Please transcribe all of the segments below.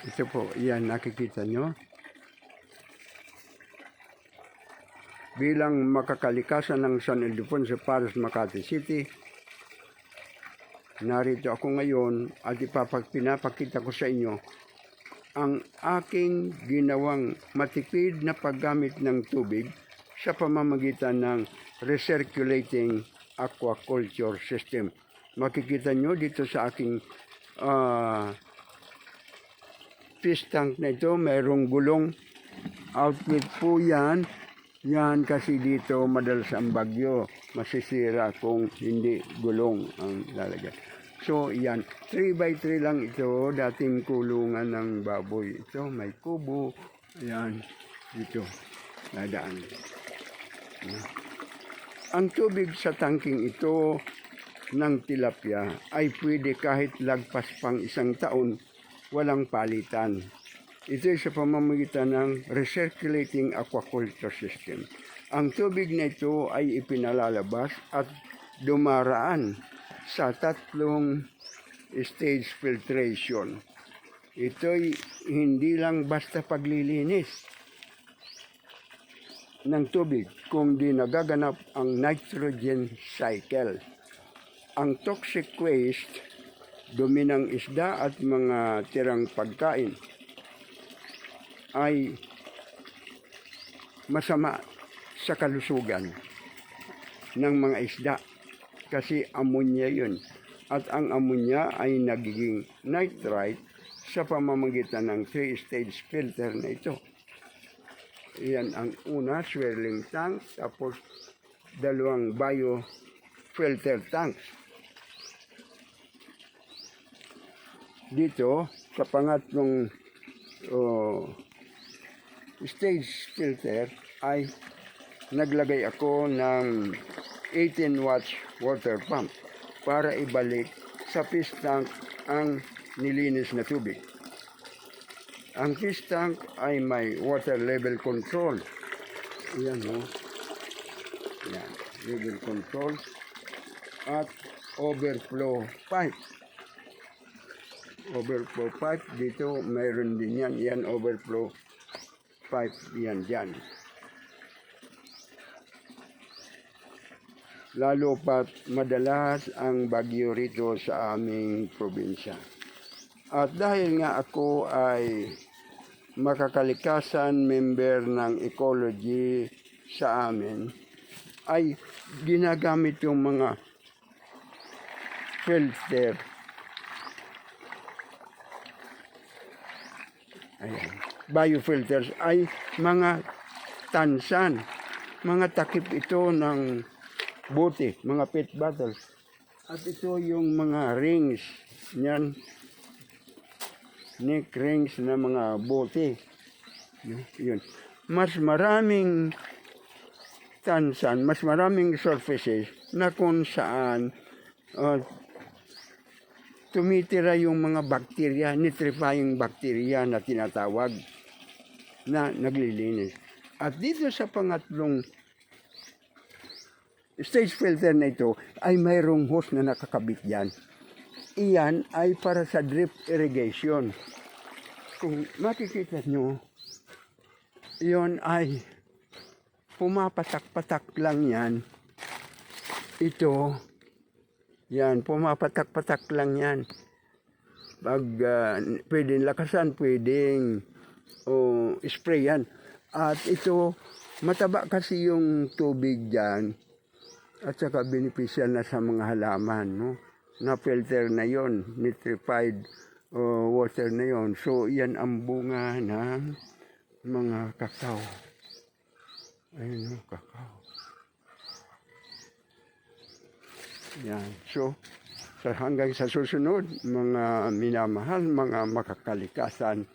Ito po, yan, nakikita nyo. Bilang makakalikasan ng San Ildefonso Pares, Makati City, narito ako ngayon at pinapakita ko sa inyo ang aking ginawang matipid na paggamit ng tubig sa pamamagitan ng recirculating aquaculture system. Makikita nyo dito sa aking fish tank na ito, mayroong gulong. Outlet po yan. Yan kasi dito madalas ang bagyo, masisira kung hindi gulong ang lalagyan. So yan, 3x3 lang ito, dating kulungan ng baboy. Ito may kubo, yan, dito, nadaan. Ang tubig sa tangking ito ng tilapia ay pwede kahit lagpas pang 1 taon, walang palitan. Ito ay sa pamamagitan ng recirculating aquaculture system. Ang tubig na ito ay ipinalalabas at dumaraan sa 3 stage filtration. Ito'y hindi lang basta paglilinis ng tubig, kundi nagaganap ang nitrogen cycle. Ang toxic waste, dumi ng isda at mga tirang pagkain ay masama sa kalusugan ng mga isda kasi ammonia yun. At ang ammonia ay nagiging nitrite sa pamamagitan ng 3-stage filter na ito. Yan ang una, swirling tank, tapos 2 biofilter tanks. Dito, sa pangatlong stage filter ay naglagay ako ng 18 watts water pump para ibalik sa fish tank ang nilinis na tubig. Ang fish tank ay may water level control. Ayan o. Ayan, level control at overflow pipe. Overflow pipe dito mayroon din yan. Yan overflow pipe yan dyan. Lalo pat madalas ang bagyo rito sa aming probinsya. At dahil nga ako ay makakalikasan member ng ecology sa amin, ay ginagamit yung mga filter. Ayan. Biofilters ay mga tansan, mga takip ito ng bote, mga pet bottles. At ito yung mga rings, yan, neck rings na mga bote. Yun. Mas maraming tansan, mas maraming surfaces na kung saan tumitira yung mga bakterya, nitrifying bakterya na tinatawag na naglilinis. At dito sa pangatlong stage filter na ito ay mayroong hose na nakakabit dyan. Iyan ay para sa drip irrigation. Kung makikita nyo, iyon ay pumapatak-patak lang yan. Ito, yan, pumapatak-patak lang yan. Pag pwedeng lakasan, pwedeng spray yan. At ito, mataba kasi yung tubig dyan. At saka beneficial na sa mga halaman, no? Na-filter na yon, nitrified water na yon. So, yan ang bunga ng mga kakao. Ayun, no, kakao. Yan. So, hanggang sa susunod, mga minamahal, mga makakalikasan.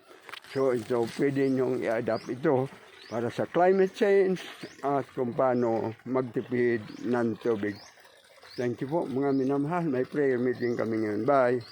So, ito, pwede nyong i-adapt ito para sa climate change at kung paano magtipid ng tubig. Thank you po mga minamahal. May prayer meeting kami ngayon. Bye!